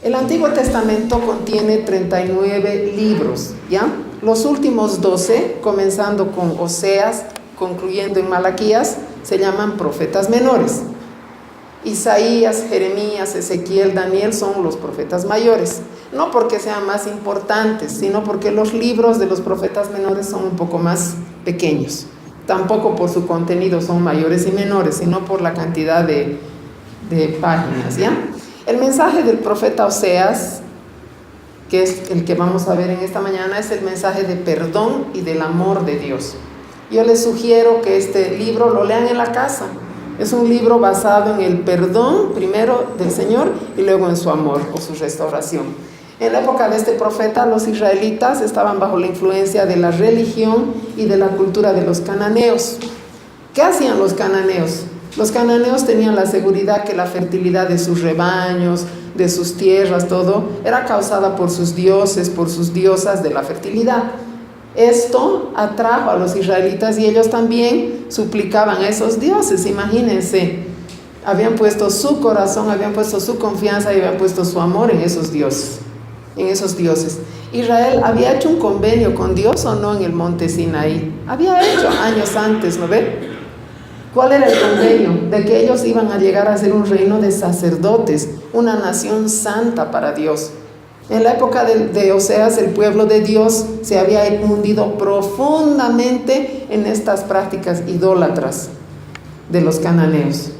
El Antiguo Testamento contiene 39 libros, ¿ya? Los últimos 12, comenzando con Oseas, concluyendo en Malaquías, se llaman profetas menores. Isaías, Jeremías, Ezequiel, Daniel son los profetas mayores. No porque sean más importantes, sino porque los libros de los profetas menores son un poco más pequeños. Tampoco por su contenido son mayores y menores, sino por la cantidad de páginas, ¿ya? El mensaje del profeta Oseas, que es el que vamos a ver en esta mañana, es el mensaje de perdón y del amor de Dios. Yo les sugiero que este libro lo lean en la casa. Es un libro basado en el perdón, primero del Señor, y luego en su amor o su restauración. En la época de este profeta, los israelitas estaban bajo la influencia de la religión y de la cultura de los cananeos. ¿Qué hacían los cananeos? Los cananeos tenían la seguridad que la fertilidad de sus rebaños, de sus tierras, todo, era causada por sus dioses, por sus diosas de la fertilidad. Esto atrajo a los israelitas y ellos también suplicaban a esos dioses. Imagínense, habían puesto su corazón, habían puesto su confianza y habían puesto su amor en esos dioses. Israel había hecho un convenio con Dios o no en el monte Sinaí. Había hecho años antes, ¿no ve? ¿Cuál era el convenio? De que ellos iban a llegar a ser un reino de sacerdotes, una nación santa para Dios. En la época de Oseas, el pueblo de Dios se había hundido profundamente en estas prácticas idólatras de los cananeos.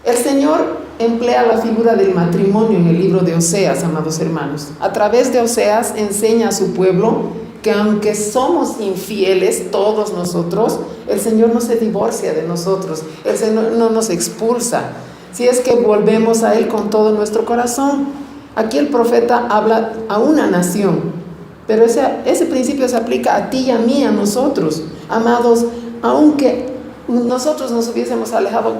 El Señor emplea la figura del matrimonio en el libro de Oseas, amados hermanos. A través de Oseas enseña a su pueblo que aunque somos infieles, todos nosotros, el Señor no se divorcia de nosotros, el Señor no nos expulsa, si es que volvemos a Él con todo nuestro corazón. Aquí el profeta habla a una nación, pero ese principio se aplica a ti y a mí, a nosotros. Amados, aunque nosotros nos hubiésemos alejado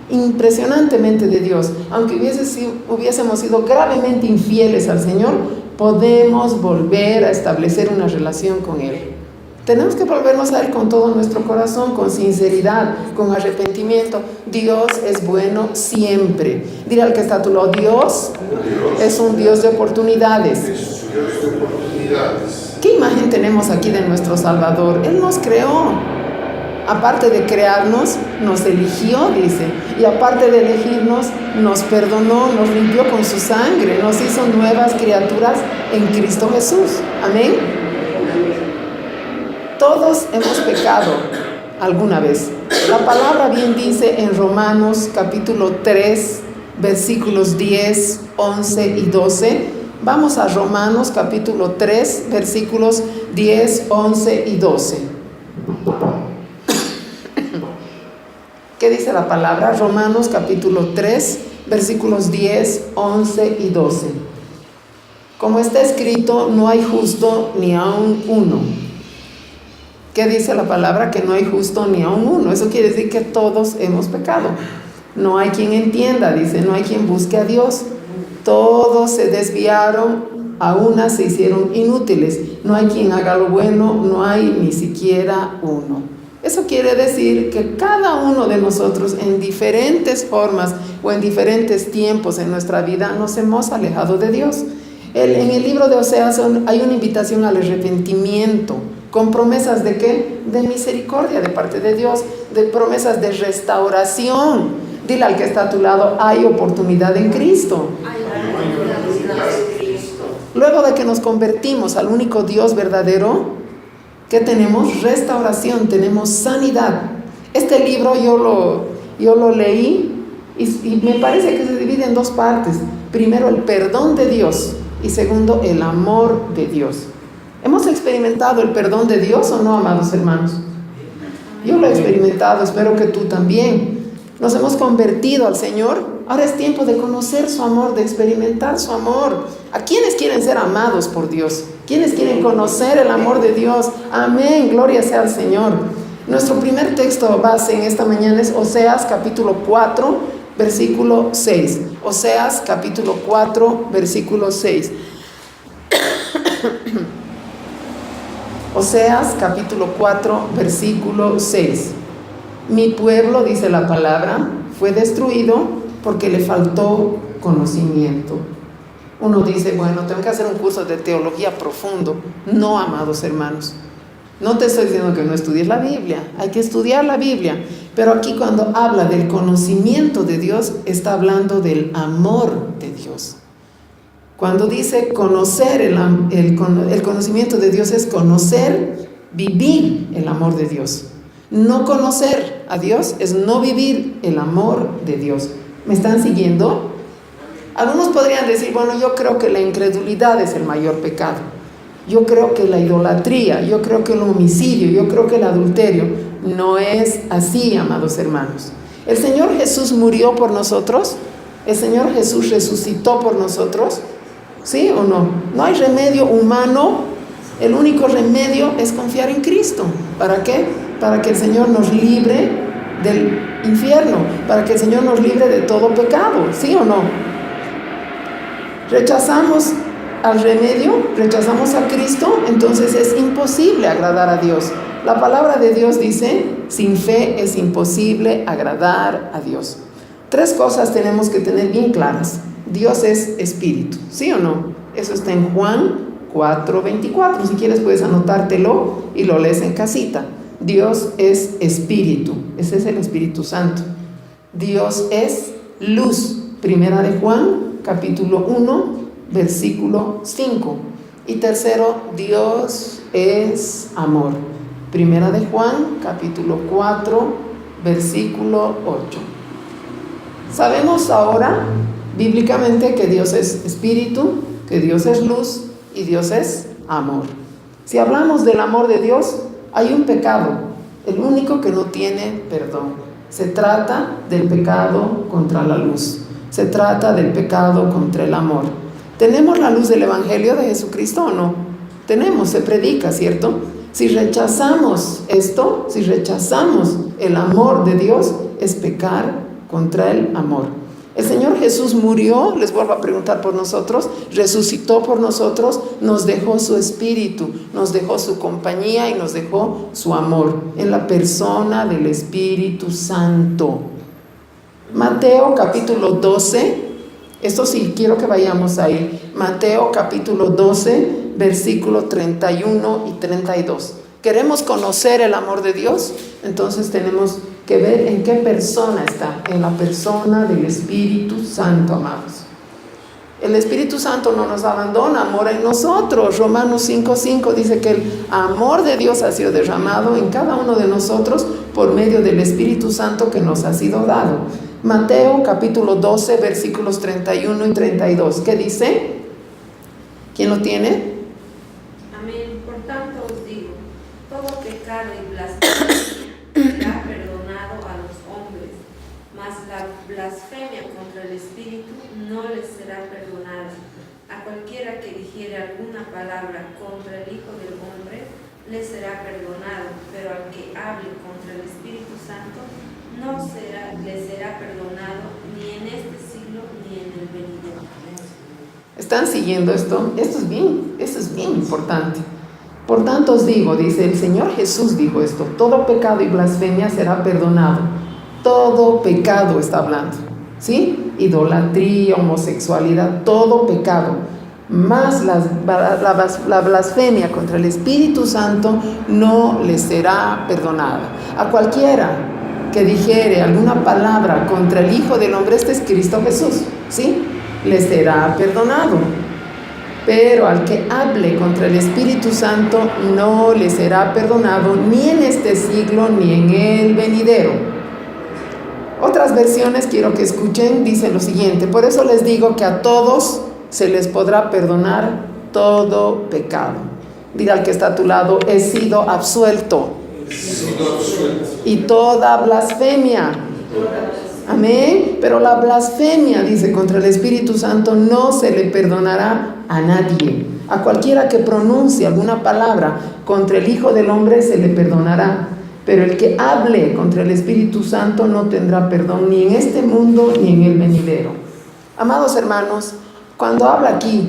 impresionantemente de Dios, aunque hubiésemos sido gravemente infieles al Señor, podemos volver a establecer una relación con Él. Tenemos que volvernos a Él con todo nuestro corazón, con sinceridad, con arrepentimiento. Dios es bueno siempre. Dile al que está a tu lado, Dios es un Dios de oportunidades. ¿Qué imagen tenemos aquí de nuestro Salvador? Él nos creó. Aparte de crearnos, nos eligió, dice. Y aparte de elegirnos, nos perdonó, nos limpió con su sangre, nos hizo nuevas criaturas en Cristo Jesús. Amén. Todos hemos pecado alguna vez. La palabra bien dice en Romanos capítulo 3, versículos 10, 11 y 12. Vamos a Romanos capítulo 3, versículos 10, 11 y 12. ¿Qué dice la palabra? Romanos capítulo 3, versículos 10, 11 y 12. Como está escrito, no hay justo ni aun uno. ¿Qué dice la palabra? Que no hay justo ni aun uno. Eso quiere decir que todos hemos pecado. No hay quien entienda, dice, no hay quien busque a Dios. Todos se desviaron, a una se hicieron inútiles. No hay quien haga lo bueno, no hay ni siquiera uno. Eso quiere decir que cada uno de nosotros en diferentes formas o en diferentes tiempos en nuestra vida nos hemos alejado de Dios. En el libro de Oseas hay una invitación al arrepentimiento, con promesas de ¿qué? De misericordia de parte de Dios, de promesas de restauración. Dile al que está a tu lado, hay oportunidad en Cristo. Luego de que nos convertimos al único Dios verdadero, ¿qué tenemos? Restauración, tenemos sanidad. Este libro yo lo leí y me parece que se divide en dos partes. Primero, el perdón de Dios y segundo, el amor de Dios. ¿Hemos experimentado el perdón de Dios o no, amados hermanos? Yo lo he experimentado, espero que tú también. Nos hemos convertido al Señor. Ahora es tiempo de conocer su amor, de experimentar su amor. ¿A quiénes quieren ser amados por Dios? ¿Quiénes quieren conocer el amor de Dios? Amén, gloria sea al Señor. Nuestro primer texto base en esta mañana es Oseas capítulo 4, versículo 6. Oseas capítulo 4, versículo 6. Oseas capítulo 4, versículo 6. Mi pueblo, dice la palabra, fue destruido porque le faltó conocimiento. Uno dice, bueno, tengo que hacer un curso de teología profundo. No, amados hermanos. No te estoy diciendo que no estudies la Biblia, hay que estudiar la Biblia, pero aquí cuando habla del conocimiento de Dios, está hablando del amor de Dios. Cuando dice conocer, el conocimiento de Dios es conocer, vivir el amor de Dios. No conocer a Dios es no vivir el amor de Dios. ¿Me están siguiendo? Algunos podrían decir, bueno, yo creo que la incredulidad es el mayor pecado. Yo creo que la idolatría, yo creo que el homicidio, yo creo que el adulterio. No es así, amados hermanos. El Señor Jesús murió por nosotros. El Señor Jesús resucitó por nosotros. ¿Sí o no? No hay remedio humano. El único remedio es confiar en Cristo. ¿Para qué? Para que el Señor nos libre del infierno. Para que el Señor nos libre de todo pecado. ¿Sí o no? Rechazamos al remedio, rechazamos a Cristo, entonces es imposible agradar a Dios. La palabra de Dios dice, sin fe es imposible agradar a Dios. 3 cosas tenemos que tener bien claras. Dios es espíritu, ¿sí o no? Eso está en Juan 4:24. Si quieres puedes anotártelo y lo lees en casita. Dios es espíritu, ese es el Espíritu Santo. Dios es luz. Primera de Juan, capítulo 1, versículo 5. Y tercero, Dios es amor. Primera de Juan, capítulo 4, versículo 8. Sabemos ahora, bíblicamente, que Dios es espíritu, que Dios es luz y Dios es amor. Si hablamos del amor de Dios, hay un pecado, el único que no tiene perdón. Se trata del pecado contra la luz. Se trata del pecado contra el amor. ¿Tenemos la luz del Evangelio de Jesucristo o no? Tenemos, se predica, ¿cierto? Si rechazamos esto, si rechazamos el amor de Dios, es pecar contra el amor. El Señor Jesús murió, les vuelvo a preguntar por nosotros, resucitó por nosotros, nos dejó su espíritu, nos dejó su compañía y nos dejó su amor en la persona del Espíritu Santo. Mateo capítulo 12, esto sí, quiero que vayamos ahí. Mateo capítulo 12, versículo 31 y 32. ¿Queremos conocer el amor de Dios? Entonces tenemos que ver en qué persona está, en la persona del Espíritu Santo, amados. El Espíritu Santo no nos abandona, mora en nosotros. Romanos 5:5 dice que el amor de Dios ha sido derramado en cada uno de nosotros por medio del Espíritu Santo que nos ha sido dado. Mateo capítulo 12, versículos 31 y 32. ¿Qué dice? ¿Quién lo tiene? Amén. Por tanto os digo, todo pecado y blasfemia será perdonado a los hombres, mas la blasfemia contra el Espíritu no les será perdonada. A cualquiera que dijere alguna palabra contra el Hijo del Hombre, le será perdonado, pero al que hable contra el Espíritu Santo, le será perdonado ni en este siglo ni en el venidero. ¿Están siguiendo esto? Esto es bien importante. Por tanto os digo, dice el Señor Jesús dijo esto, todo pecado y blasfemia será perdonado. Todo pecado está hablando, ¿sí? Idolatría, homosexualidad, todo pecado. Más la blasfemia contra el Espíritu Santo no le será perdonada. A cualquiera que dijere alguna palabra contra el Hijo del Hombre, este es Cristo Jesús, ¿sí? Le será perdonado. Pero al que hable contra el Espíritu Santo no le será perdonado ni en este siglo ni en el venidero. Otras versiones quiero que escuchen, dicen lo siguiente: por eso les digo que a todos se les podrá perdonar todo pecado. Diga al que está a tu lado, he sido absuelto. Y toda blasfemia. Amén. Pero la blasfemia, dice, contra el Espíritu Santo no se le perdonará a nadie. A cualquiera que pronuncie alguna palabra contra el Hijo del Hombre se le perdonará. Pero el que hable contra el Espíritu Santo no tendrá perdón ni en este mundo ni en el venidero. Amados hermanos, cuando habla aquí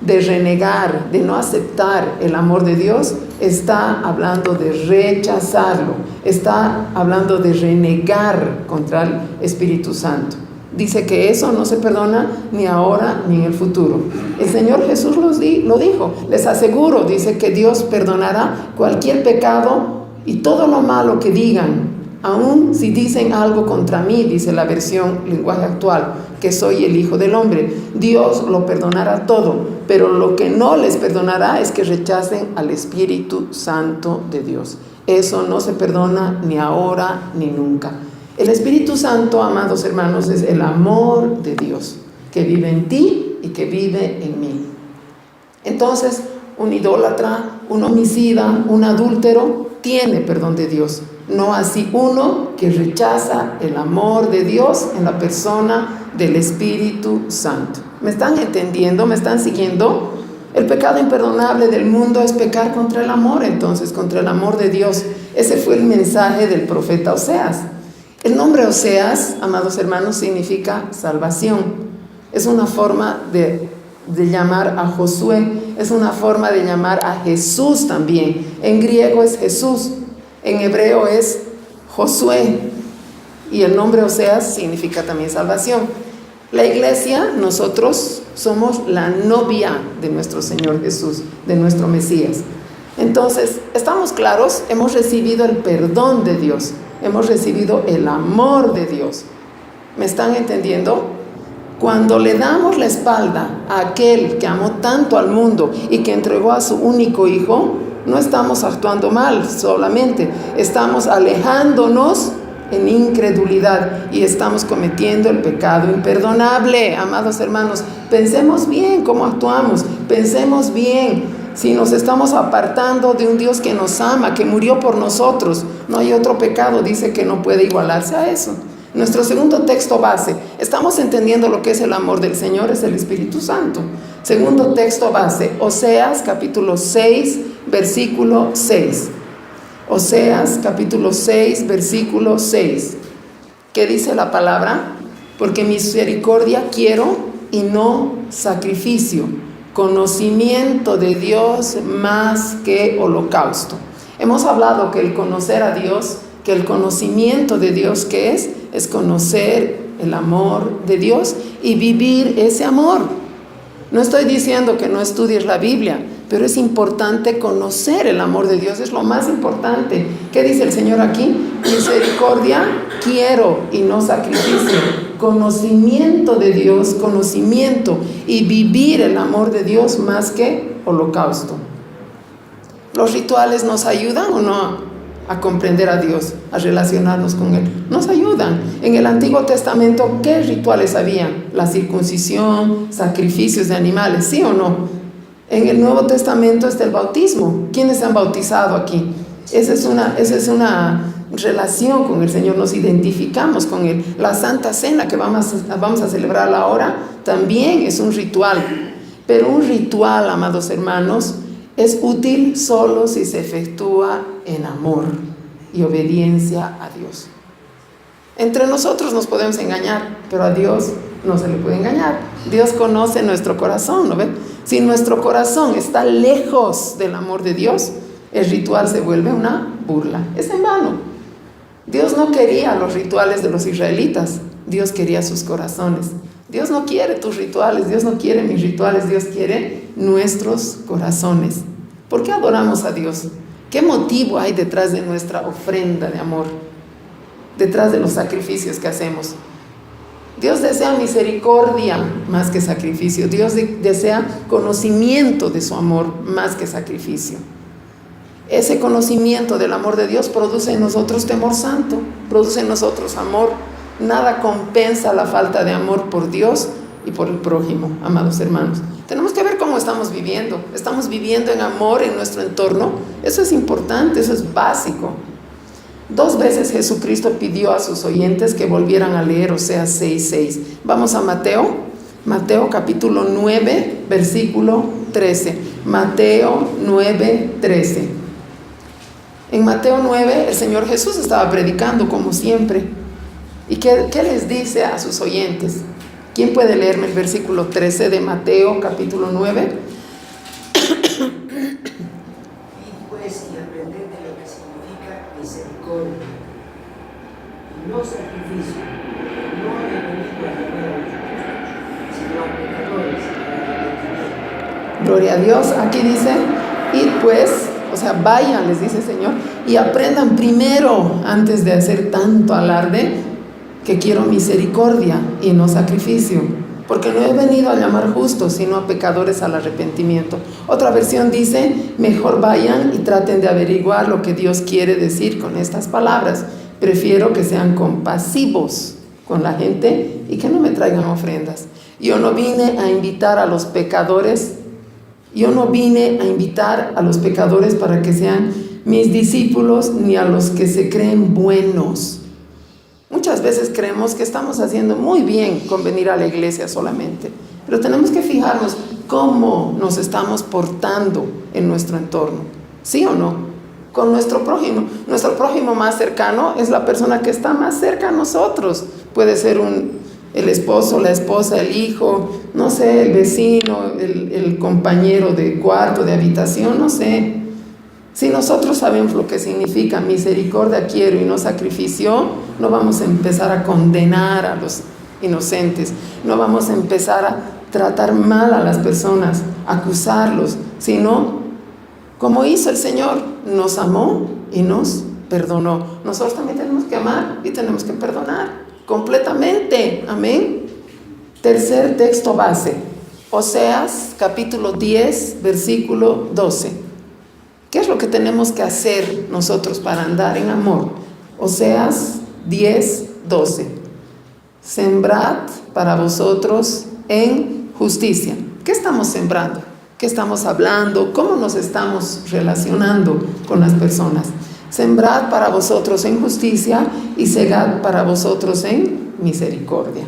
de renegar, de no aceptar el amor de Dios, está hablando de rechazarlo, está hablando de renegar contra el Espíritu Santo. Dice que eso no se perdona ni ahora ni en el futuro. El Señor Jesús lo dijo. Les aseguro, dice que Dios perdonará cualquier pecado y todo lo malo que digan, aun si dicen algo contra mí, dice la versión lenguaje actual, que soy el Hijo del Hombre. Dios lo perdonará todo, pero lo que no les perdonará es que rechacen al Espíritu Santo de Dios. Eso no se perdona ni ahora ni nunca. El Espíritu Santo, amados hermanos, es el amor de Dios que vive en ti y que vive en mí. Entonces, un idólatra, un homicida, un adúltero tiene perdón de Dios. No así uno que rechaza el amor de Dios en la persona del Espíritu Santo. ¿Me están entendiendo? ¿Me están siguiendo? El pecado imperdonable del mundo es pecar contra el amor, entonces, contra el amor de Dios. Ese fue el mensaje del profeta Oseas. El nombre Oseas, amados hermanos, significa salvación. Es una forma de llamar a Josué, es una forma de llamar a Jesús también. En griego es Jesús, en hebreo es Josué, y el nombre Oseas significa también salvación. La iglesia, nosotros somos la novia de nuestro Señor Jesús, de nuestro Mesías. Entonces, ¿estamos claros? Hemos recibido el perdón de Dios, hemos recibido el amor de Dios. ¿Me están entendiendo? Cuando le damos la espalda a aquel que amó tanto al mundo y que entregó a su único hijo, no estamos actuando mal solamente, estamos alejándonos en incredulidad y estamos cometiendo el pecado imperdonable. Amados hermanos, pensemos bien cómo actuamos, pensemos bien. Si nos estamos apartando de un Dios que nos ama, que murió por nosotros, no hay otro pecado, dice, que no puede igualarse a eso. Nuestro segundo texto base, estamos entendiendo lo que es el amor del Señor, es el Espíritu Santo. Segundo texto base, Oseas capítulo 6, versículo 6. Oseas capítulo 6, versículo 6. ¿Qué dice la palabra? Porque misericordia quiero y no sacrificio, conocimiento de Dios más que holocausto. Hemos hablado que el conocer a Dios, que el conocimiento de Dios, ¿qué es? Es conocer el amor de Dios y vivir ese amor. No estoy diciendo que no estudies la Biblia, pero es importante conocer el amor de Dios, es lo más importante. ¿Qué dice el Señor aquí? Misericordia quiero y no sacrificio. Conocimiento de Dios, conocimiento y vivir el amor de Dios más que holocausto. ¿Los rituales nos ayudan o no a comprender a Dios, a relacionarnos con Él? Nos ayudan. En el Antiguo Testamento, ¿qué rituales había? La circuncisión, sacrificios de animales, ¿sí o no? En el Nuevo Testamento está el bautismo. ¿Quiénes se han bautizado aquí? Esa es una relación con el Señor, nos identificamos con Él. La Santa Cena que vamos a celebrar ahora también es un ritual. Pero un ritual, amados hermanos, es útil solo si se efectúa en amor y obediencia a Dios. Entre nosotros nos podemos engañar, pero a Dios no se le puede engañar. Dios conoce nuestro corazón, ¿no ve? Si nuestro corazón está lejos del amor de Dios, el ritual se vuelve una burla. Es en vano. Dios no quería los rituales de los israelitas, Dios quería sus corazones. Dios no quiere tus rituales, Dios no quiere mis rituales, Dios quiere nuestros corazones. ¿Por qué adoramos a Dios? ¿Qué motivo hay detrás de nuestra ofrenda de amor? Detrás de los sacrificios que hacemos. Dios desea misericordia más que sacrificio. Dios desea conocimiento de su amor más que sacrificio. Ese conocimiento del amor de Dios produce en nosotros temor santo, produce en nosotros amor. Nada compensa la falta de amor por Dios y por el prójimo, amados hermanos. Tenemos que ver cómo estamos viviendo. ¿Estamos viviendo en amor en nuestro entorno? Eso es importante, eso es básico. 2 veces Jesucristo pidió a sus oyentes que volvieran a leer Oseas 6:6. Vamos a Mateo capítulo 9, versículo 13. Mateo 9:13. En Mateo 9 el Señor Jesús estaba predicando como siempre. ¿Y qué les dice a sus oyentes? ¿Quién puede leerme el versículo 13 de Mateo capítulo 9? Y pues y aprended de lo que significa misericordia y no sacrificio, no he venido a pecadores al arrepentimiento. Gloria a Dios. Aquí dice, id pues, o sea, vayan, les dice el Señor, y aprendan primero, antes de hacer tanto alarde, que quiero misericordia y no sacrificio, porque no he venido a llamar justos, sino a pecadores al arrepentimiento. Otra versión dice, mejor vayan y traten de averiguar lo que Dios quiere decir con estas palabras. Prefiero que sean compasivos con la gente y que no me traigan ofrendas. Yo no vine a invitar a los pecadores, para que sean mis discípulos, ni a los que se creen buenos. Muchas veces creemos que estamos haciendo muy bien con venir a la iglesia solamente, pero tenemos que fijarnos cómo nos estamos portando en nuestro entorno, ¿sí o no? Con nuestro prójimo. Nuestro prójimo más cercano es la persona que está más cerca a nosotros. Puede ser el esposo, la esposa, el hijo, no sé, el vecino, el compañero de cuarto, de habitación, no sé. Si nosotros sabemos lo que significa misericordia quiero y no sacrificio, no vamos a empezar a condenar a los inocentes, no vamos a empezar a tratar mal a las personas, acusarlos, sino como hizo el Señor, nos amó y nos perdonó. Nosotros también tenemos que amar y tenemos que perdonar completamente, amén. Tercer texto base, Oseas capítulo 10 versículo 12. ¿Qué es lo que tenemos que hacer nosotros para andar en amor? Oseas 10, 12. Sembrad para vosotros en justicia. ¿Qué estamos sembrando? ¿Qué estamos hablando? ¿Cómo nos estamos relacionando con las personas? Sembrad para vosotros en justicia y segad para vosotros en misericordia.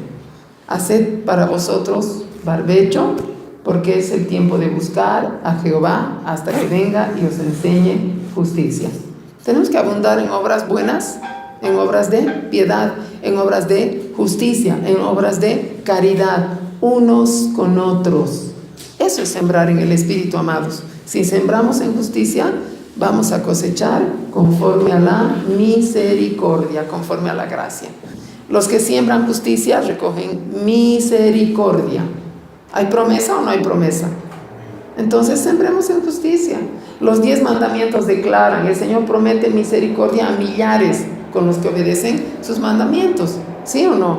Haced para vosotros barbecho, porque es el tiempo de buscar a Jehová hasta que venga y os enseñe justicia. Tenemos que abundar en obras buenas, en obras de piedad, en obras de justicia, en obras de caridad, unos con otros. Eso es sembrar en el Espíritu, amados. Si sembramos en justicia, vamos a cosechar conforme a la misericordia, conforme a la gracia. Los que siembran justicia recogen misericordia. ¿Hay promesa o no hay promesa? Entonces sembremos en justicia. Los 10 mandamientos declaran, el Señor promete misericordia a millares con los que obedecen sus mandamientos, ¿sí o no?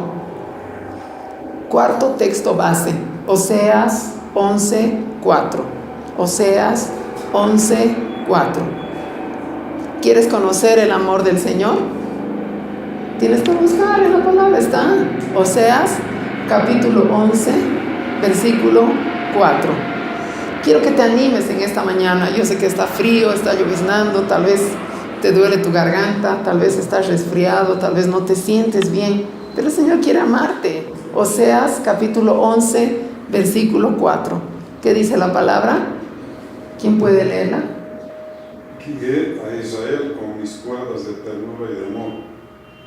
Cuarto texto base, Oseas 11:4. Oseas 11:4. ¿Quieres conocer el amor del Señor? Tienes que buscar en la palabra, está Oseas capítulo 11 versículo 4. Quiero que te animes en esta mañana. Yo sé que está frío, está lloviznando, tal vez te duele tu garganta, tal vez estás resfriado, tal vez no te sientes bien, pero el Señor quiere amarte. Oseas capítulo 11 versículo 4. ¿Qué dice la palabra? ¿Quién puede leerla? Guié a Israel con mis cuerdas de ternura y de amor,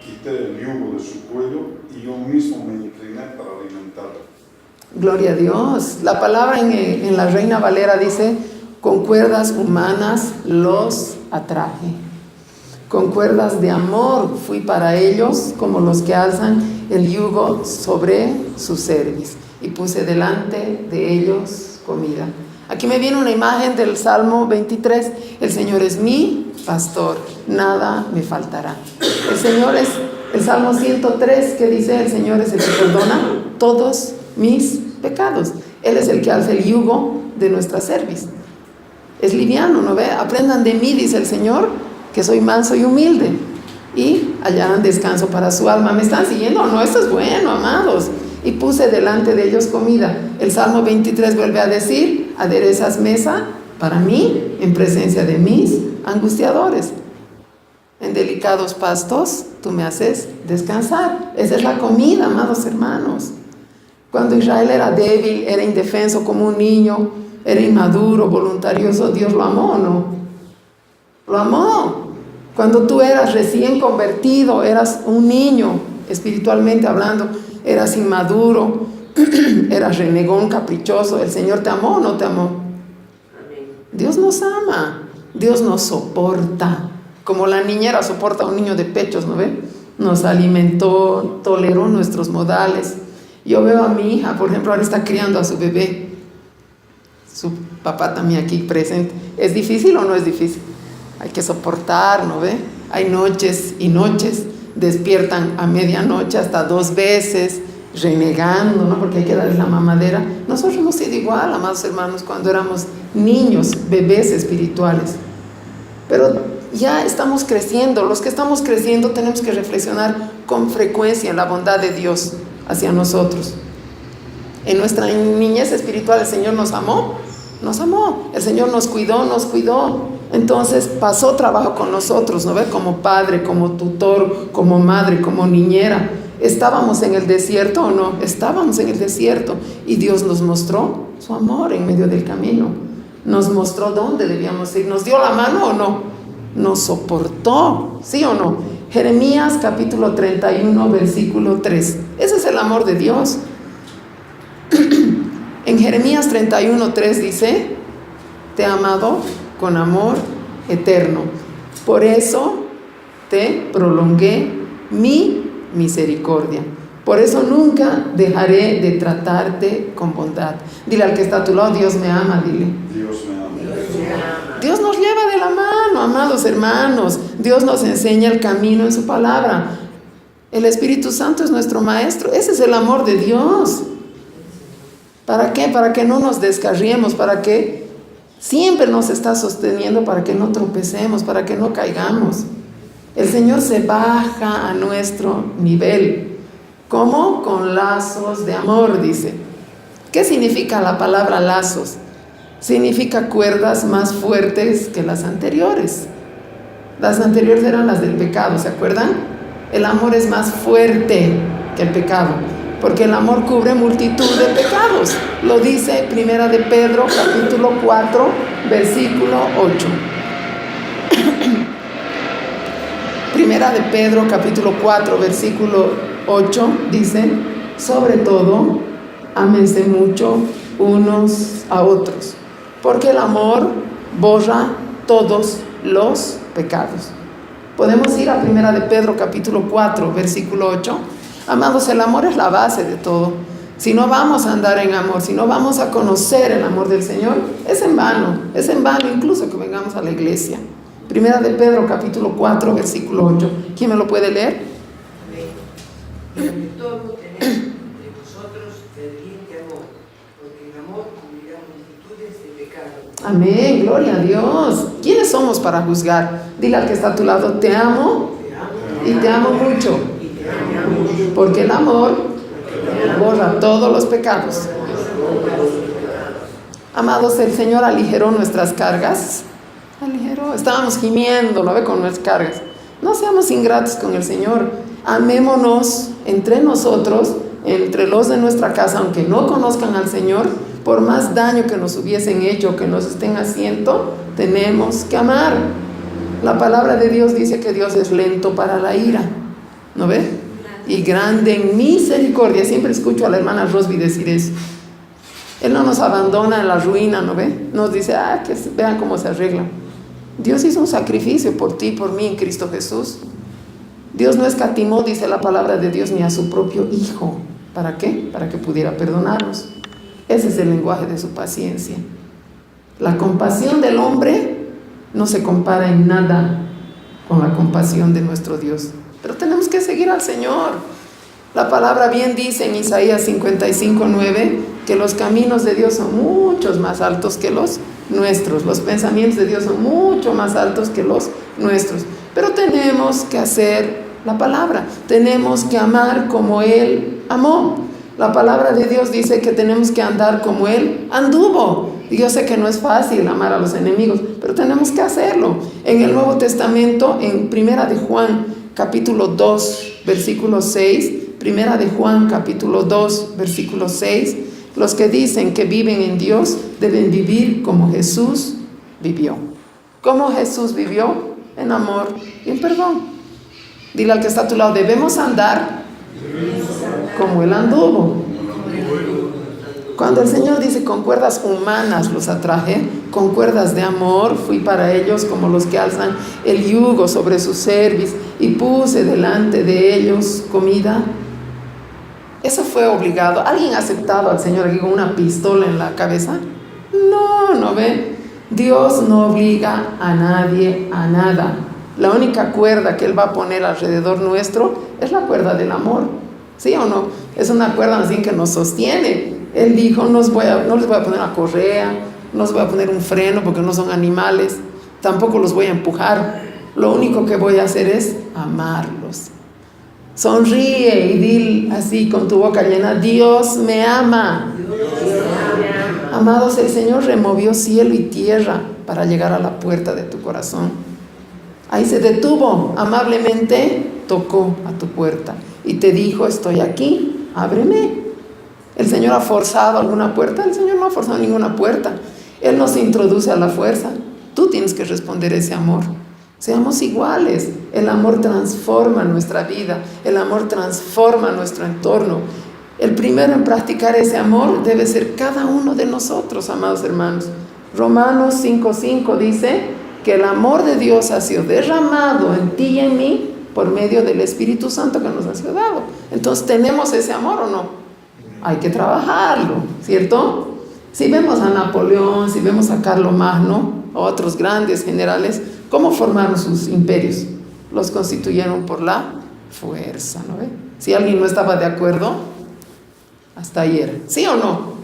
quité el yugo de su cuello y yo mismo me incliné para alimentarlo. Gloria a Dios. La palabra en la Reina Valera dice, con cuerdas humanas los atraje. Con cuerdas de amor fui para ellos, como los que alzan el yugo sobre su cerviz. Y puse delante de ellos comida. Aquí me viene una imagen del Salmo 23. El Señor es mi pastor, nada me faltará. El Señor es el Salmo 103, que dice, el Señor es el que perdona todos mis pecados. Él es el que alza el yugo de nuestra cerviz. Es liviano, ¿no ve? Aprendan de mí, dice el Señor, que soy manso y humilde, y hallarán descanso para su alma. ¿Me están siguiendo? No, esto es bueno, amados. Y puse delante de ellos comida. El Salmo 23 vuelve a decir, aderezas mesa para mí en presencia de mis angustiadores. En delicados pastos tú me haces descansar. Esa es la comida, amados hermanos. Cuando Israel era débil, era indefenso como un niño, era inmaduro, voluntarioso, Dios lo amó, ¿o no? Lo amó. Cuando tú eras recién convertido, eras un niño, espiritualmente hablando, eras inmaduro, eras renegón, caprichoso, ¿el Señor te amó o no te amó? Dios nos ama, Dios nos soporta, como la niñera soporta a un niño de pechos, ¿no ve? Nos alimentó, toleró nuestros modales. Yo veo a mi hija, por ejemplo, ahora está criando a su bebé, su papá también aquí presente. ¿Es difícil o no es difícil? Hay que soportar, ¿no ve? Hay noches y noches, despiertan a medianoche hasta 2 veces, renegando, ¿no? Porque hay que darles la mamadera. Nosotros hemos sido igual, amados hermanos, cuando éramos niños, bebés espirituales. Pero ya estamos creciendo. Los que estamos creciendo tenemos que reflexionar con frecuencia en la bondad de Dios hacia nosotros. En nuestra niñez espiritual el Señor nos amó, el Señor nos cuidó. Entonces pasó trabajo con nosotros, ¿no ve? Como padre, como tutor, como madre, como niñera. ¿Estábamos en el desierto o no? Estábamos en el desierto y Dios nos mostró su amor en medio del camino. Nos mostró dónde debíamos ir. ¿Nos dio la mano o no? Nos soportó, ¿sí o no? Jeremías capítulo 31, versículo 3. Ese es el amor de Dios. En Jeremías 31, 3 dice: te he amado con amor eterno, por eso te prolongué mi misericordia, por eso nunca dejaré de tratarte con bondad. Dile al que está a tu lado: Dios me ama, dile. Dios me ama. Dios nos lleva de la mano, amados hermanos. Dios nos enseña el camino en su palabra. El Espíritu Santo es nuestro maestro. Ese es el amor de Dios. ¿Para qué? Para que no nos descarriemos, para que siempre nos está sosteniendo, para que no tropecemos, para que no caigamos. El Señor se baja a nuestro nivel. ¿Cómo? Con lazos de amor, dice. ¿Qué significa la palabra lazos? Significa cuerdas más fuertes que las anteriores. Las anteriores eran las del pecado, ¿se acuerdan? El amor es más fuerte que el pecado, porque el amor cubre multitud de pecados. Lo dice Primera de Pedro, capítulo 4, versículo 8. Primera de Pedro, capítulo 4, versículo 8, dice: sobre todo, ámense mucho unos a otros, porque el amor borra todos los pecados. Podemos ir a Primera de Pedro, capítulo 4, versículo 8. Amados, el amor es la base de todo. Si no vamos a andar en amor, si no vamos a conocer el amor del Señor, es en vano incluso que vengamos a la iglesia. Primera de Pedro, capítulo 4, versículo 8. ¿Quién me lo puede leer? Sobre todo tened entre vosotros ferviente amor, porque el amor cubrirá multitudes de pecados. Amén, gloria a Dios. ¿Quiénes somos para juzgar? Dile al que está a tu lado: te amo y te amo mucho, porque el amor borra todos los pecados. Amados, el Señor aligeró nuestras cargas. Estábamos gimiendo, ¿no ve? Con nuestras cargas. No seamos ingratos con el Señor. Amémonos entre nosotros, entre los de nuestra casa, aunque no conozcan al Señor. Por más daño que nos hubiesen hecho, que nos estén haciendo, tenemos que amar. La palabra de Dios dice que Dios es lento para la ira, ¿no ve? Y grande en misericordia. Siempre escucho a la hermana Rosby decir eso. Él no nos abandona en la ruina, ¿no ve? Nos dice: que vean cómo se arregla. Dios hizo un sacrificio por ti y por mí en Cristo Jesús. Dios no escatimó, dice la palabra de Dios, ni a su propio Hijo. ¿Para qué? Para que pudiera perdonarnos. Ese es el lenguaje de su paciencia. La compasión del hombre no se compara en nada con la compasión de nuestro Dios. Pero tenemos que seguir al Señor. La palabra bien dice en Isaías 55:9 que los caminos de Dios son muchos más altos que los nuestros. Los pensamientos de Dios son mucho más altos que los nuestros. Pero tenemos que hacer la palabra. Tenemos que amar como Él amó. La palabra de Dios dice que tenemos que andar como Él anduvo. Y yo sé que no es fácil amar a los enemigos, pero tenemos que hacerlo. En el Nuevo Testamento, en Primera de Juan, capítulo 2, versículo 6, Primera de Juan, capítulo 2, versículo 6, los que dicen que viven en Dios deben vivir como Jesús vivió. ¿Cómo Jesús vivió? En amor y en perdón. Dile al que está a tu lado: debemos andar como Él anduvo. Cuando el Señor dice: con cuerdas humanas los atraje, con cuerdas de amor fui para ellos como los que alzan el yugo sobre su cerviz, y puse delante de ellos comida Eso fue obligado. ¿Alguien ha aceptado al Señor aquí con una pistola en la cabeza? No ve. Dios no obliga a nadie a nada. La única cuerda que Él va a poner alrededor nuestro es la cuerda del amor. ¿Sí o no? Es una cuerda así que nos sostiene. Él dijo, no les voy a poner una correa, no les voy a poner un freno porque no son animales, tampoco los voy a empujar. Lo único que voy a hacer es amarlos. Sonríe y di así con tu boca llena, Dios me ama. Amados, el Señor removió cielo y tierra para llegar a la puerta de tu corazón. Ahí se detuvo, amablemente tocó a tu puerta y te dijo, estoy aquí, ábreme. ¿El Señor ha forzado alguna puerta? El Señor no ha forzado ninguna puerta. Él no se introduce a la fuerza. Tú tienes que responder ese amor. Seamos iguales. El amor transforma nuestra vida. El amor transforma nuestro entorno. El primero en practicar ese amor debe ser cada uno de nosotros, amados hermanos. Romanos 5:5 dice que el amor de Dios ha sido derramado en ti y en mí por medio del Espíritu Santo que nos ha sido dado. Entonces, ¿tenemos ese amor o no? Hay que trabajarlo, ¿cierto? Si vemos a Napoleón, si vemos a Carlomagno, a otros grandes generales, ¿cómo formaron sus imperios? Los constituyeron por la fuerza, ¿no ve? Si alguien no estaba de acuerdo, hasta ayer, ¿sí o no?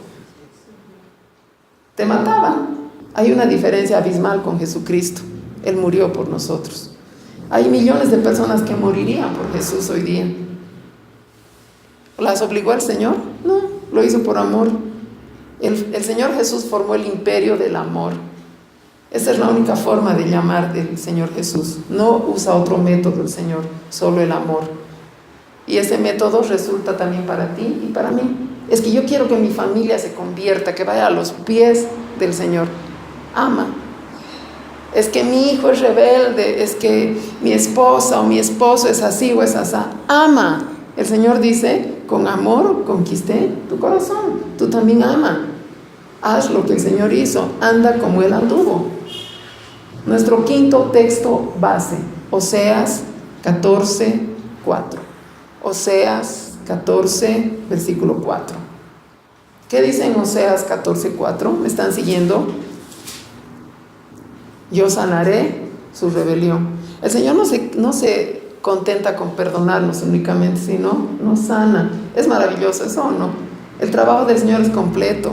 Te mataban. Hay una diferencia abismal con Jesucristo. Él murió por nosotros. Hay millones de personas que morirían por Jesús hoy día. ¿Las obligó el Señor? No, lo hizo por amor. El Señor Jesús formó el imperio del amor. Esa es la única forma de llamar del Señor Jesús. No usa otro método el Señor, solo el amor. Y ese método resulta también para ti y para mí. Es que yo quiero que mi familia se convierta, que vaya a los pies del Señor. Ama. Es que mi hijo es rebelde, es que mi esposa o mi esposo es así o es asá. Ama. El Señor dice, con amor conquisté tu corazón. Tú también ama. Haz lo que el Señor hizo. Anda como Él anduvo. Nuestro quinto texto base, Oseas 14:4. Oseas 14, versículo 4. ¿Qué dice en Oseas 14:4? ¿Me están siguiendo? Yo sanaré su rebelión. El Señor no se contenta con perdonarnos únicamente, sino nos sana. Es maravilloso eso, ¿o no? El trabajo del Señor es completo.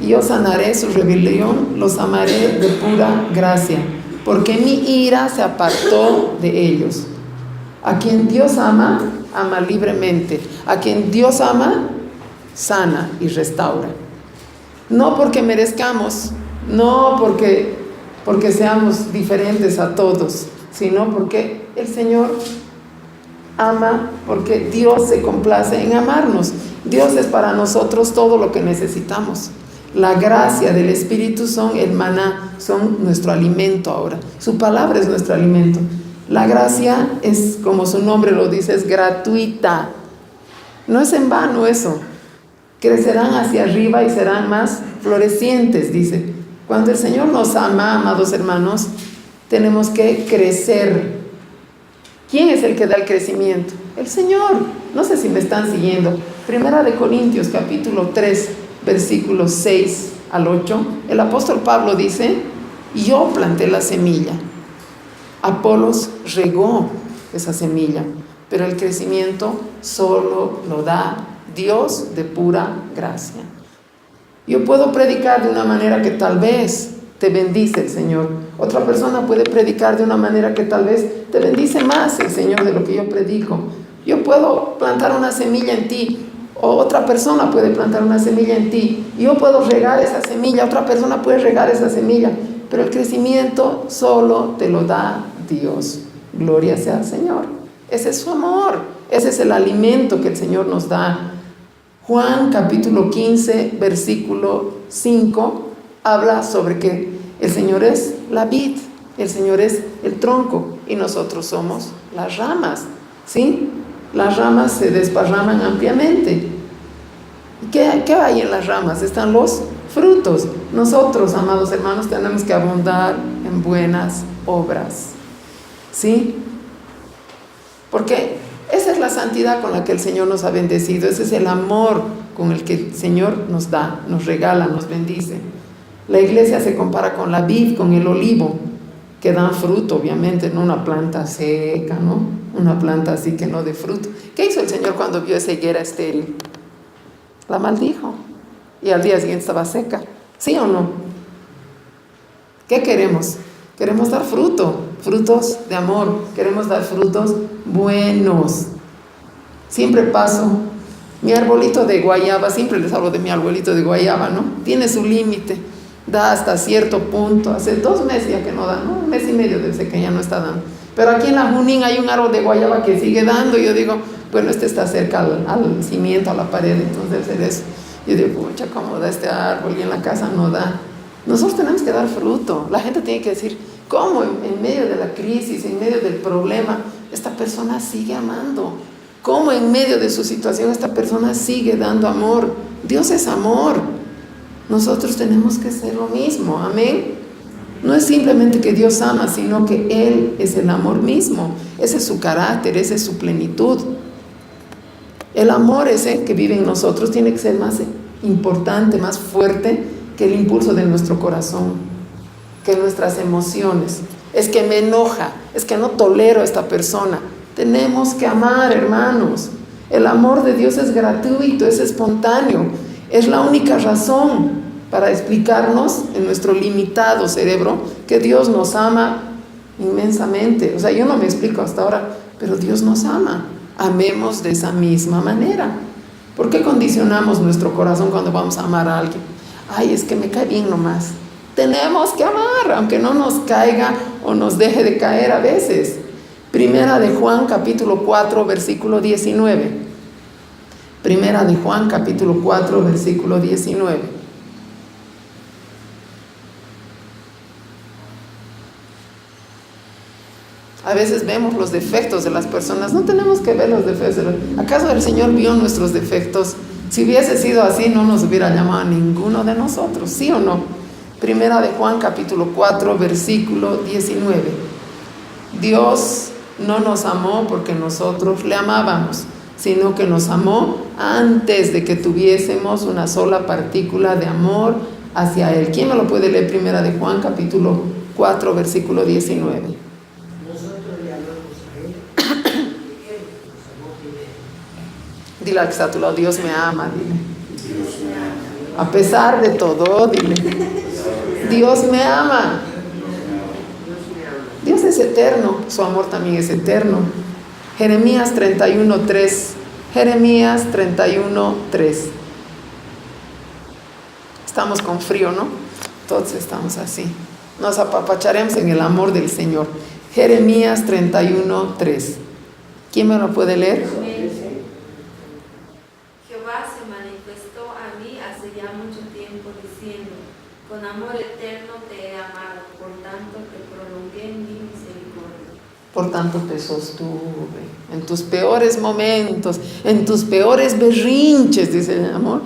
Y yo sanaré su rebelión, los amaré de pura gracia, porque mi ira se apartó de ellos. A quien Dios ama, ama libremente. A quien Dios ama, sana y restaura. No porque merezcamos, no porque seamos diferentes a todos, sino porque el Señor ama, porque Dios se complace en amarnos. Dios es para nosotros todo lo que necesitamos. La gracia del Espíritu son el maná, son nuestro alimento ahora. Su palabra es nuestro alimento. La gracia es, como su nombre lo dice, es gratuita. No es en vano eso. Crecerán hacia arriba y serán más florecientes, dice. Cuando el Señor nos ama, amados hermanos, tenemos que crecer. ¿Quién es el que da el crecimiento? El Señor. No sé si me están siguiendo. Primera de Corintios, capítulo 3, versículos 6 al 8. El apóstol Pablo dice, yo planté la semilla. Apolos regó esa semilla, pero el crecimiento solo lo da Dios de pura gracia. Yo puedo predicar de una manera que tal vez te bendice el Señor. Otra persona puede predicar de una manera que tal vez te bendice más el Señor de lo que yo predico. Yo puedo plantar una semilla en ti, o otra persona puede plantar una semilla en ti. Yo puedo regar esa semilla, otra persona puede regar esa semilla, pero el crecimiento solo te lo da Dios. Gloria sea al Señor. Ese es su amor, ese es el alimento que el Señor nos da. Juan capítulo 15, versículo 5, habla sobre que el Señor es la vid, el Señor es el tronco y nosotros somos las ramas, ¿sí? Las ramas se desparraman ampliamente. ¿Qué hay en las ramas? Están los frutos. Nosotros, amados hermanos, tenemos que abundar en buenas obras, ¿sí? Porque esa es la santidad con la que el Señor nos ha bendecido. Ese es el amor con el que el Señor nos da, nos regala, nos bendice. La iglesia se compara con la vid, con el olivo, que dan fruto, obviamente, no una planta seca, ¿no? Una planta así que no dé fruto. ¿Qué hizo el Señor cuando vio esa higuera estéril? La maldijo. Y al día siguiente estaba seca. ¿Sí o no? ¿Qué queremos? Queremos dar fruto, frutos de amor. Queremos dar frutos buenos. Siempre paso. Mi arbolito de guayaba, siempre les hablo de mi arbolito de guayaba, ¿no? Tiene su límite. Da hasta cierto punto. Hace 2 meses ya que no da, ¿no? 1 mes y medio desde que ya no está dando. Pero aquí en la Junín hay un árbol de guayaba que sigue dando. Y yo digo, bueno, este está cerca al cimiento, a la pared, entonces debe ser eso. Yo digo, pucha, ¿cómo da este árbol? Y en la casa no da. Nosotros tenemos que dar fruto. La gente tiene que decir, ¿cómo en medio de la crisis, en medio del problema, esta persona sigue amando? ¿Cómo en medio de su situación esta persona sigue dando amor? Dios es amor. Nosotros tenemos que ser lo mismo, amén. No es simplemente que Dios ama, sino que Él es el amor mismo. Ese es su carácter, esa es su plenitud. El amor ese que vive en nosotros tiene que ser más importante, más fuerte que el impulso de nuestro corazón, que nuestras emociones. Es que me enoja, es que no tolero a esta persona. Tenemos que amar, hermanos. El amor de Dios es gratuito, es espontáneo. Es la única razón para explicarnos en nuestro limitado cerebro que Dios nos ama inmensamente. O sea, yo no me explico hasta ahora, pero Dios nos ama. Amemos de esa misma manera. ¿Por qué condicionamos nuestro corazón cuando vamos a amar a alguien? Ay, es que me cae bien nomás. Tenemos que amar, aunque no nos caiga o nos deje de caer a veces. Primera de Juan, capítulo 4, versículo 19. Primera de Juan, capítulo 4, versículo 19. A veces vemos los defectos de las personas. No tenemos que ver los defectos de ¿Acaso el Señor vio nuestros defectos? Si hubiese sido así, no nos hubiera llamado a ninguno de nosotros, ¿sí o no? Primera de Juan, capítulo 4, versículo 19. Dios no nos amó porque nosotros le amábamos, sino que nos amó antes de que tuviésemos una sola partícula de amor hacia Él. ¿Quién me lo puede leer? Primera de Juan, capítulo 4, versículo 19. Nosotros le amamos a Él, porque Él nos amó primero. Dile al que está a tu lado, Dios me ama, dile. Dios me ama. A pesar de todo, dile. Dios me ama. Dios es eterno, su amor también es eterno. Jeremías 31:3. Jeremías 31:3. Estamos con frío, ¿no? Todos estamos así. Nos apapacharemos en el amor del Señor. Jeremías 31:3. ¿Quién me lo puede leer? Jehová se manifestó a mí hace ya mucho tiempo diciendo, con amor eterno te he amado, por tanto te prolongué mi misericordia. Por tanto te sostuve en tus peores momentos, en tus peores berrinches, dice el amor.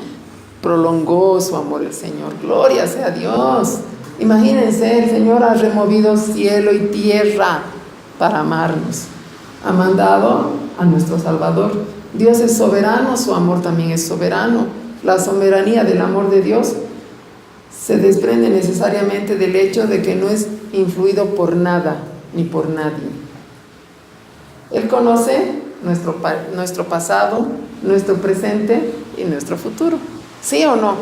Prolongó su amor el Señor. Gloria sea a Dios. Imagínense, el Señor ha removido cielo y tierra para amarnos. Ha mandado a nuestro Salvador. Dios es soberano, su amor también es soberano. La soberanía del amor de Dios se desprende necesariamente del hecho de que no es influido por nada ni por nadie. Él conoce nuestro pasado, nuestro presente y nuestro futuro. ¿Sí o no?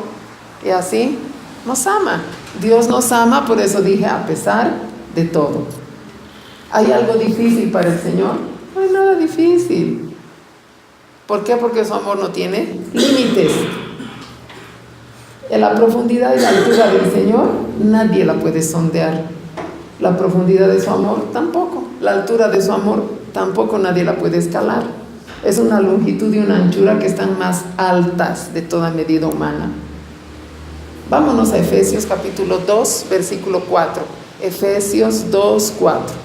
Y así nos ama. Dios nos ama, por eso dije, a pesar de todo. ¿Hay algo difícil para el Señor? No hay nada difícil. ¿Por qué? Porque su amor no tiene límites. En la profundidad y la altura del Señor, nadie la puede sondear. La profundidad de su amor, tampoco. La altura de su amor, tampoco nadie la puede escalar. Es una longitud y una anchura que están más altas de toda medida humana. Vámonos a Efesios capítulo 2, versículo 4. Efesios 2, 4.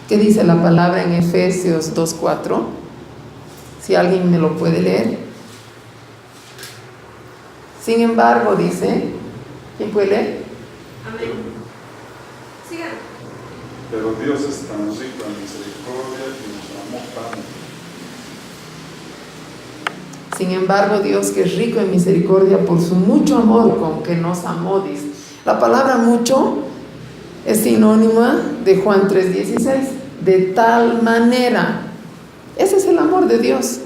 ¿Qué dice la palabra en Efesios 2, 4? Si alguien me lo puede leer. Sin embargo, dice, ¿quién puede leer? Amén. Sigan. Pero Dios es tan rico en misericordia y nos amó tanto Sin embargo, Dios, que es rico en misericordia por su mucho amor con que nos amó, dice. La palabra mucho es sinónima de Juan 3:16. De tal manera. Ese es el amor de Dios.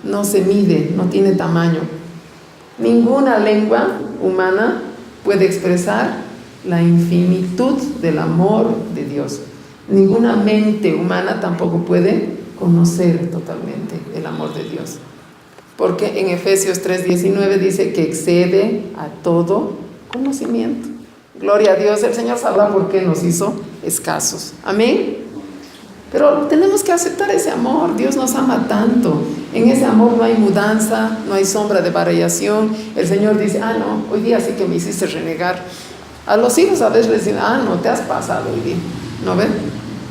No se mide, no tiene tamaño. Ninguna lengua humana puede expresar la infinitud del amor de Dios. Ninguna mente humana tampoco puede conocer totalmente el amor de Dios. Porque en Efesios 3:19 dice que excede a todo conocimiento. Gloria a Dios, el Señor sabrá por qué nos hizo escasos. Amén. Pero tenemos que aceptar ese amor. Dios nos ama tanto. En ese amor no hay mudanza, no hay sombra de variación. El Señor dice, no, hoy día sí que me hiciste renegar. A los hijos a veces les dicen, no, te has pasado hoy día. ¿No ven?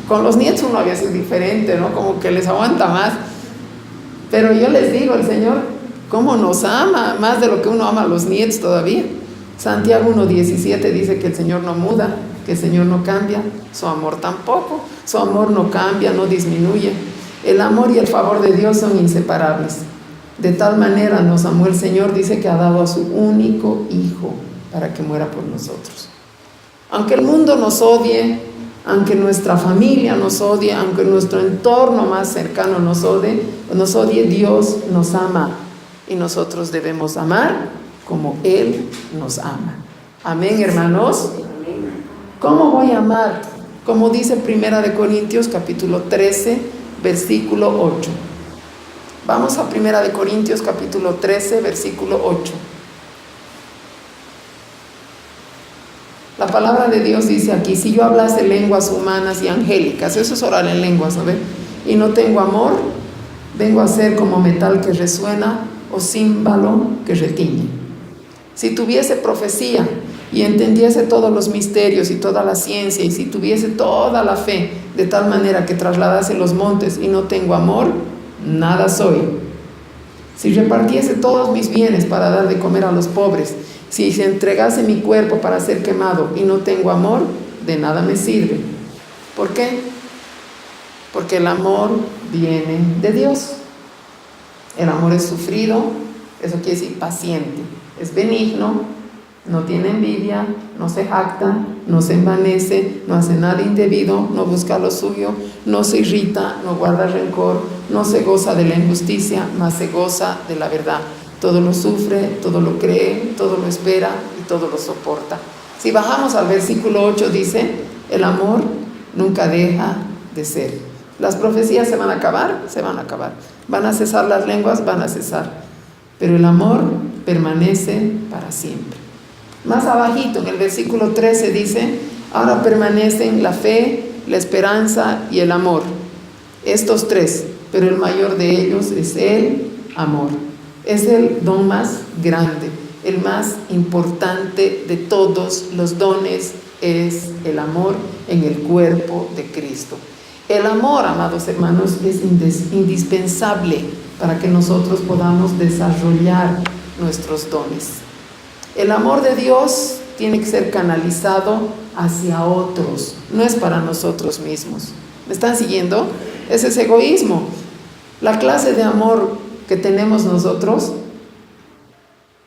Con los nietos uno a veces es diferente, ¿no? Como que les aguanta más. Pero yo les digo, el Señor, ¿cómo nos ama? Más de lo que uno ama a los nietos todavía. Santiago 1:17 dice que el Señor no muda, que el Señor no cambia, su amor tampoco. Su amor no cambia, no disminuye. El amor y el favor de Dios son inseparables. De tal manera nos amó el Señor, dice que ha dado a su único Hijo para que muera por nosotros. Aunque el mundo nos odie, aunque nuestra familia nos odie, aunque nuestro entorno más cercano nos odie, Dios nos ama y nosotros debemos amar como Él nos ama. Amén, hermanos. ¿Cómo voy a amar? Como dice 1 Corintios capítulo 13, versículo 8. Vamos a 1 Corintios capítulo 13, versículo 8. La palabra de Dios dice aquí, si yo hablase lenguas humanas y angélicas, eso es orar en lenguas, ¿no ve? Y no tengo amor, vengo a ser como metal que resuena o címbalo que retiñe. Si tuviese profecía y entendiese todos los misterios y toda la ciencia, y si tuviese toda la fe, de tal manera que trasladase los montes y no tengo amor, nada soy. Si repartiese todos mis bienes para dar de comer a los pobres, si se entregase mi cuerpo para ser quemado y no tengo amor, de nada me sirve. ¿Por qué? Porque el amor viene de Dios. El amor es sufrido, eso quiere decir paciente, es benigno, no tiene envidia, no se jacta, no se envanece, no hace nada indebido, no busca lo suyo, no se irrita, no guarda rencor, no se goza de la injusticia, mas se goza de la verdad. Todo lo sufre, todo lo cree, todo lo espera y todo lo soporta. Si bajamos al versículo 8 dice, el amor nunca deja de ser. Las profecías se van a acabar, se van a acabar. Van a cesar las lenguas, van a cesar. Pero el amor permanece para siempre. Más abajito en el versículo 13 dice, ahora permanecen la fe, la esperanza y el amor. Estos tres, pero el mayor de ellos es el amor. Es el don más grande, el más importante de todos los dones es el amor en el cuerpo de Cristo. El amor, amados hermanos, es indispensable para que nosotros podamos desarrollar nuestros dones. El amor de Dios tiene que ser canalizado hacia otros, no es para nosotros mismos. ¿Me están siguiendo? Ese es egoísmo. La clase de amor que tenemos nosotros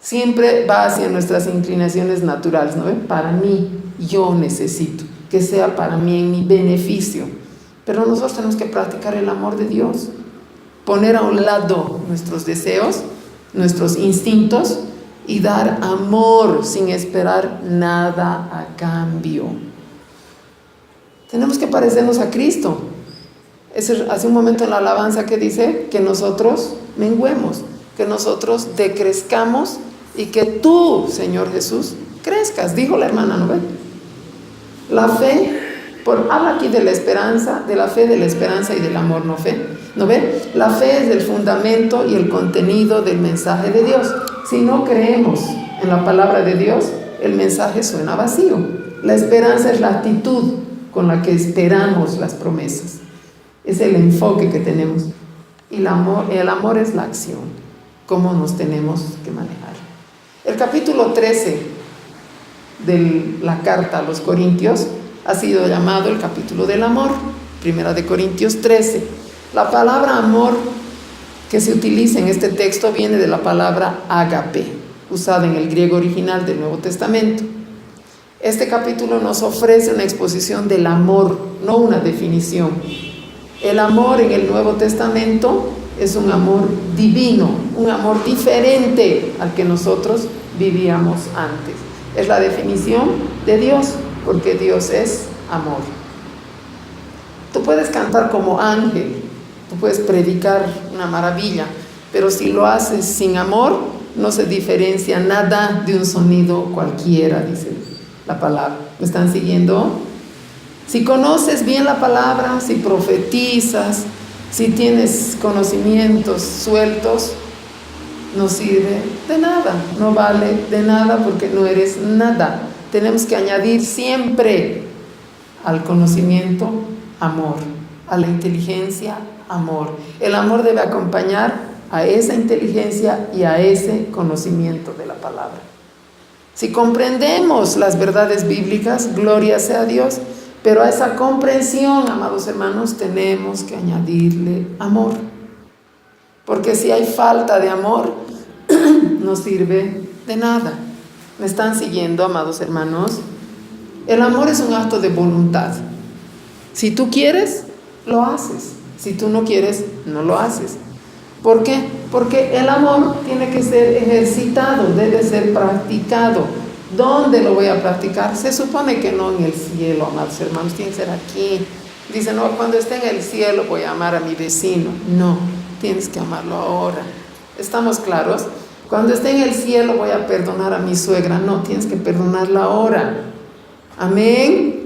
siempre va hacia nuestras inclinaciones naturales, ¿no? Para mí, yo necesito que sea para mí en mi beneficio. Pero nosotros tenemos que practicar el amor de Dios, poner a un lado nuestros deseos, nuestros instintos y dar amor sin esperar nada a cambio. Tenemos que parecernos a Cristo. Hace un momento en la alabanza que dice que nosotros menguemos, que nosotros decrezcamos y que tú, Señor Jesús, crezcas, dijo la hermana, ¿no ve? La fe, habla aquí de la esperanza, de la fe, de la esperanza y del amor, ¿no fe? ¿No ve? La fe es el fundamento y el contenido del mensaje de Dios. Si no creemos en la palabra de Dios, el mensaje suena vacío. La esperanza es la actitud con la que esperamos las promesas. Es el enfoque que tenemos. Y el amor es la acción, cómo nos tenemos que manejar. El capítulo 13 de la carta a los Corintios ha sido llamado el capítulo del amor, 1 Corintios 13. La palabra amor, que se utiliza en este texto viene de la palabra ágape, usada en el griego original del Nuevo Testamento. Este capítulo nos ofrece una exposición del amor, no una definición. El amor en el Nuevo Testamento es un amor divino, un amor diferente al que nosotros vivíamos antes. Es la definición de Dios, porque Dios es amor. Tú puedes cantar como ángel, tú puedes predicar una maravilla, pero si lo haces sin amor, no se diferencia nada de un sonido cualquiera, dice la palabra. ¿Me están siguiendo? Si conoces bien la palabra, si profetizas, si tienes conocimientos sueltos, no sirve de nada, no vale de nada porque no eres nada. Tenemos que añadir siempre al conocimiento amor, a la inteligencia amor. El amor debe acompañar a esa inteligencia y a ese conocimiento de la palabra. Si comprendemos las verdades bíblicas, gloria sea a Dios, pero a esa comprensión, amados hermanos, tenemos que añadirle amor. Porque si hay falta de amor, no sirve de nada. ¿Me están siguiendo, amados hermanos? El amor es un acto de voluntad. Si tú quieres, lo haces. Si tú no quieres, no lo haces. ¿Por qué? Porque el amor tiene que ser ejercitado, debe ser practicado. ¿Dónde lo voy a practicar? Se supone que no en el cielo, amados hermanos, tiene que ser aquí. Dice, no, cuando esté en el cielo voy a amar a mi vecino. No, tienes que amarlo ahora. ¿Estamos claros? Cuando esté en el cielo voy a perdonar a mi suegra. No, tienes que perdonarla ahora. Amén.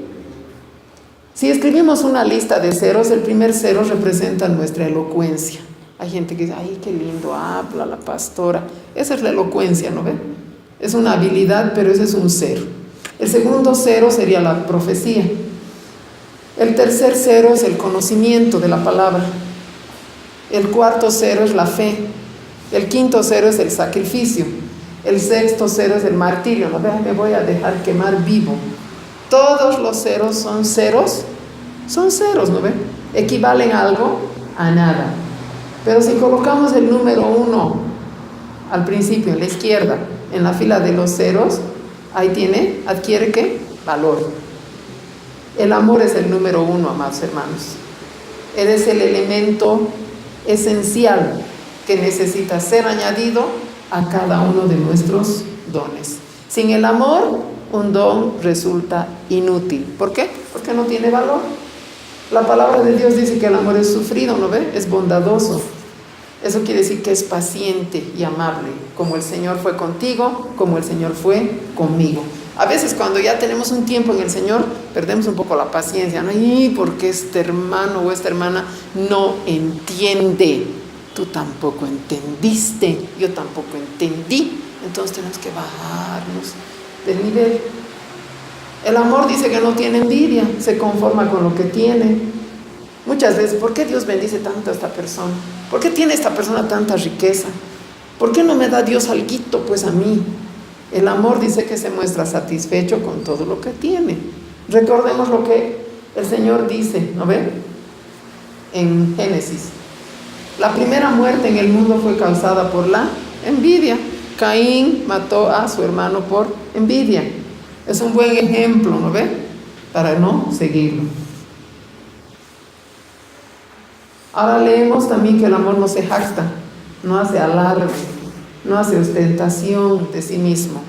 Si escribimos una lista de ceros, el primer cero representa nuestra elocuencia. Hay gente que dice, ay, qué lindo habla la pastora. Esa es la elocuencia, ¿no ven? Es una habilidad, pero ese es un cero. El segundo cero sería la profecía. El tercer cero es el conocimiento de la palabra. El cuarto cero es la fe. El quinto cero es el sacrificio. El sexto cero es el martirio. ¿No ven? Me voy a dejar quemar vivo. Todos los ceros, son ceros, ¿no ven? Equivalen a algo, a nada. Pero si colocamos el número 1 al principio, en la izquierda, en la fila de los ceros, ahí adquiere ¿qué? Valor. El amor es el número 1, amados hermanos. Él es el elemento esencial que necesita ser añadido a cada uno de nuestros dones. Sin el amor, un don resulta inútil. ¿Por qué? Porque no tiene valor. La palabra de Dios dice que el amor es sufrido, ¿no ve? Es bondadoso. Eso quiere decir que es paciente y amable, como el Señor fue contigo, como el Señor fue conmigo. A veces cuando ya tenemos un tiempo en el Señor, perdemos un poco la paciencia, ¿no? Y porque este hermano o esta hermana no entiende. Tú tampoco entendiste, yo tampoco entendí. Entonces tenemos que bajarnos del nivel. El amor dice que no tiene envidia, se conforma con lo que tiene. Muchas veces, ¿por qué Dios bendice tanto a esta persona? ¿Por qué tiene esta persona tanta riqueza? ¿Por qué no me da Dios alguito pues a mí? El amor dice que se muestra satisfecho con todo lo que tiene. Recordemos lo que el Señor dice, ¿no ven? En Génesis. La primera muerte en el mundo fue causada por la envidia. Caín mató a su hermano por envidia. Es un buen ejemplo, ¿no ven? Para no seguirlo. Ahora leemos también que el amor no se jacta, no hace alarde, no hace ostentación de sí mismo,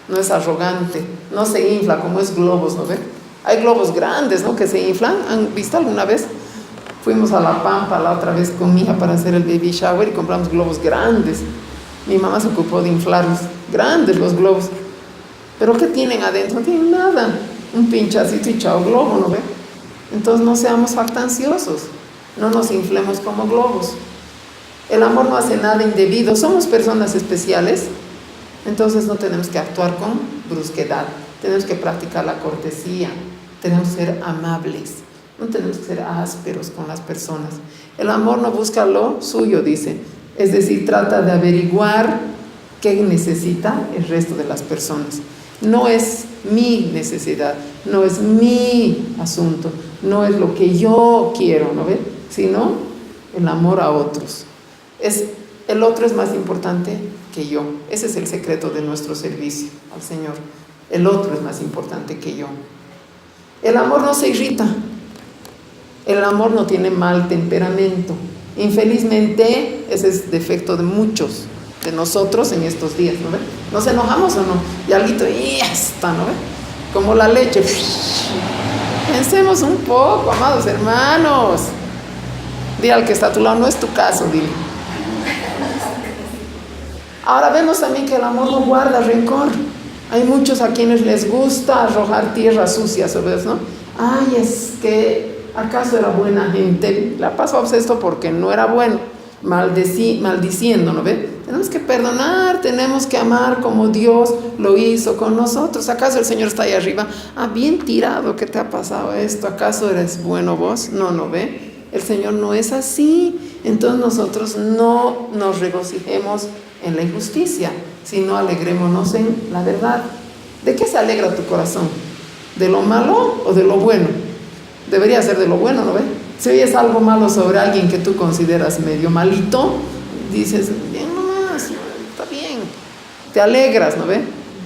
no es arrogante, no se infla como es globos, ¿no ven? Hay globos grandes, ¿no? Que se inflan. ¿Han visto alguna vez? Fuimos a La Pampa la otra vez con mi hija para hacer el baby shower y compramos globos grandes. Mi mamá se ocupó de inflarlos, grandes los globos. ¿Pero qué tienen adentro? No tienen nada, un pinchacito y chao globo, ¿no ven? Entonces no seamos jactanciosos. No nos inflemos como globos. El amor no hace nada indebido. Somos personas especiales, entonces no tenemos que actuar con brusquedad. Tenemos que practicar la cortesía. Tenemos que ser amables. No tenemos que ser ásperos con las personas. El amor no busca lo suyo, dice. Es decir, trata de averiguar qué necesita el resto de las personas. No es mi necesidad, no es mi asunto, no es lo que yo quiero, ¿no ven? Sino el amor a otros. El otro es más importante que yo. Ese es el secreto de nuestro servicio al Señor. El otro es más importante que yo. El amor no se irrita. El amor no tiene mal temperamento. Infelizmente, ese es defecto de muchos de nosotros en estos días, ¿no ve? ¿Nos enojamos o no? Y alguito, y ya está, ¿no ve? Como la leche. Pensemos un poco, amados hermanos. Dile al que está a tu lado, no es tu caso, dile. Ahora vemos también que el amor no guarda rencor. Hay muchos a quienes les gusta arrojar tierra sucia, ¿sabes, no? Ay, es que acaso era buena gente. La pasó obseso porque no era bueno, maldiciendo, ¿no ve? Tenemos que perdonar, tenemos que amar como Dios lo hizo con nosotros. ¿Acaso el Señor está ahí arriba? Ah, bien tirado, ¿qué te ha pasado esto? ¿Acaso eres bueno vos? No, ¿no ve? El Señor no es así. Entonces nosotros no nos regocijemos en la injusticia, sino alegrémonos en la verdad. ¿De qué se alegra tu corazón? ¿De lo malo o de lo bueno? Debería ser de lo bueno, ¿no ve? Si oyes algo malo sobre alguien que tú consideras medio malito, dices, bien nomás, está bien. Te alegras, ¿no ve?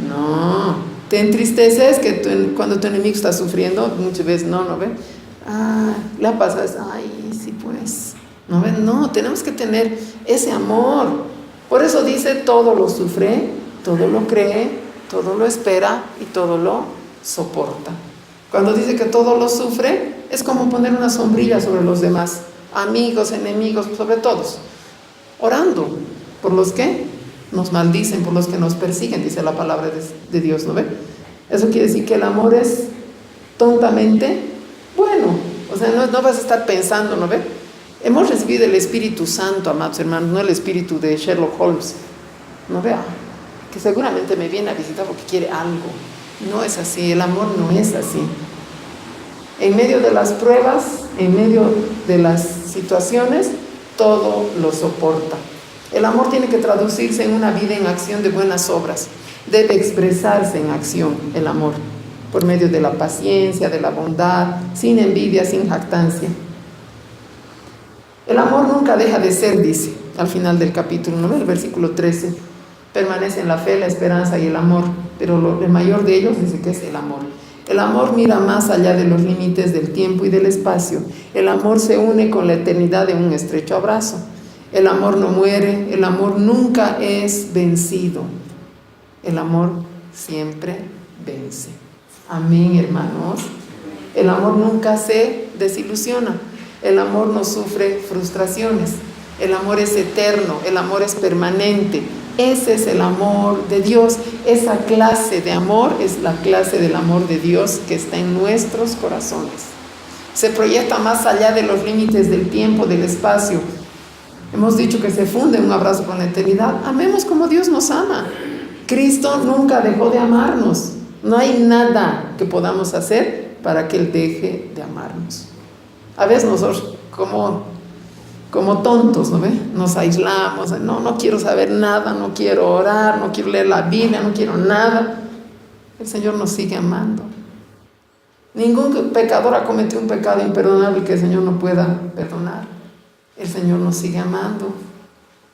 No. Te entristeces que cuando tu enemigo está sufriendo, muchas veces no ve? Ah, la pasas, ay, sí pues, ¿no ve? No, tenemos que tener ese amor. Por eso dice, todo lo sufre, todo lo cree, todo lo espera y todo lo soporta. Cuando dice que todo lo sufre, es como poner una sombrilla sobre los demás, amigos, enemigos, sobre todos, orando por los que nos maldicen, por los que nos persiguen, dice la palabra de Dios, ¿no ve? Eso quiere decir que el amor es tontamente bueno, o sea, no vas a estar pensando, ¿no ve? Hemos recibido el Espíritu Santo, amados hermanos, no el espíritu de Sherlock Holmes, ¿no vea? Que seguramente me viene a visitar porque quiere algo. No es así, el amor no es así. En medio de las pruebas, en medio de las situaciones, todo lo soporta. El amor tiene que traducirse en una vida en acción de buenas obras. Debe expresarse en acción el amor, por medio de la paciencia, de la bondad, sin envidia, sin jactancia. El amor nunca deja de ser, dice al final del capítulo 9, el versículo 13. Permanecen la fe, la esperanza y el amor, pero el mayor de ellos dice que es el amor. El amor mira más allá de los límites del tiempo y del espacio. El amor se une con la eternidad en un estrecho abrazo. El amor no muere, el amor nunca es vencido. El amor siempre vence. Amén, hermanos. El amor nunca se desilusiona. El amor no sufre frustraciones. El amor es eterno, el amor es permanente. Ese es el amor de Dios. Esa clase de amor es la clase del amor de Dios que está en nuestros corazones. Se proyecta más allá de los límites del tiempo, del espacio. Hemos dicho que se funde un abrazo con la eternidad. Amemos como Dios nos ama. Cristo nunca dejó de amarnos. No hay nada que podamos hacer para que Él deje de amarnos. A veces nosotros como tontos, ¿no ve? Nos aislamos, no quiero saber nada, no quiero orar, no quiero leer la Biblia, no quiero nada. El Señor nos sigue amando. Ningún pecador ha cometido un pecado imperdonable que el Señor no pueda perdonar. El Señor nos sigue amando.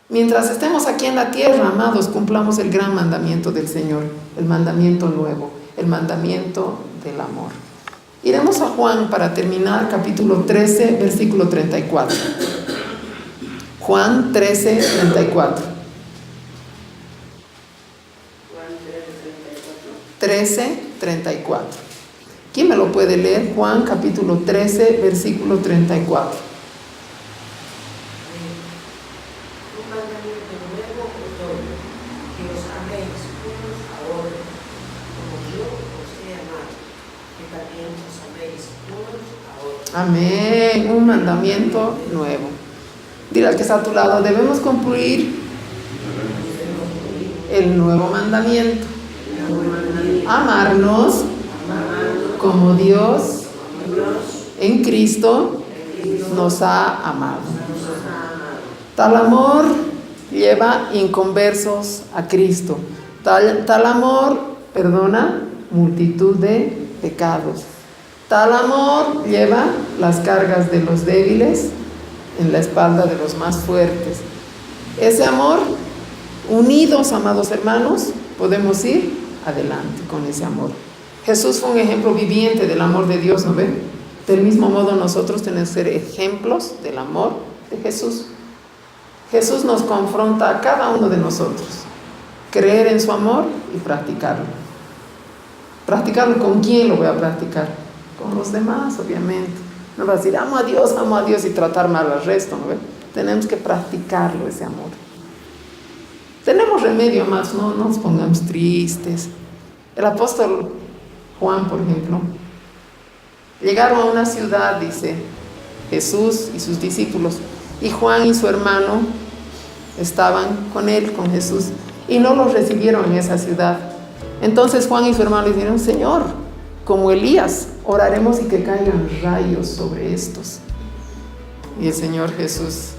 Mientras estemos aquí en la tierra, amados, cumplamos el gran mandamiento del Señor, el mandamiento nuevo, el mandamiento del amor. Iremos a Juan para terminar, capítulo 13, versículo 34. Juan 13, 34. 13, 34. ¿Quién me lo puede leer? Juan capítulo 13, versículo 34. Un mandamiento nuevo os doy, que os améis unos a otros, como yo os he amado, que también os améis unos a otros. Amén. Un mandamiento nuevo. Dile al que está a tu lado, debemos cumplir el nuevo mandamiento. Amarnos como Dios en Cristo nos ha amado. Tal amor lleva inconversos a Cristo. Tal amor perdona multitud de pecados. Tal amor lleva las cargas de los débiles en la espalda de los más fuertes. ese amor, unidos, amados hermanos, podemos ir adelante con ese amor. Jesús fue un ejemplo viviente del amor de Dios, ¿no ven? Del mismo modo nosotros tenemos que ser ejemplos del amor de Jesús. Jesús nos confronta a cada uno de nosotros. Creer en su amor y practicarlo. ¿Practicarlo con quién lo voy a practicar? Con los demás, obviamente. No vas a decir, amo a Dios y tratar mal al resto, ¿no ven? Tenemos que practicarlo, ese amor. Tenemos remedio más, no nos pongamos tristes. El apóstol Juan, por ejemplo, llegaron a una ciudad, dice Jesús y sus discípulos, y Juan y su hermano estaban con él, con Jesús, y no los recibieron en esa ciudad. Entonces Juan y su hermano le dijeron, Señor, como Elías, oraremos y que caigan rayos sobre estos. Y el Señor Jesús,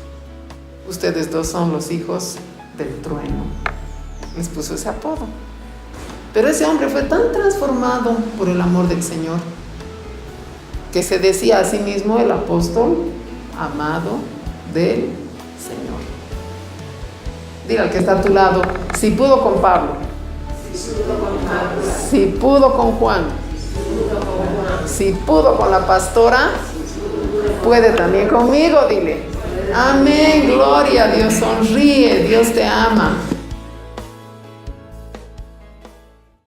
ustedes dos son los hijos del trueno. Les puso ese apodo. Pero ese hombre fue tan transformado por el amor del Señor que se decía a sí mismo el apóstol amado del Señor. Dile al que está a tu lado, si pudo con Pablo, si pudo con Juan, si pudo con la pastora, puede también conmigo, dile. Amén, gloria a Dios, sonríe, Dios te ama.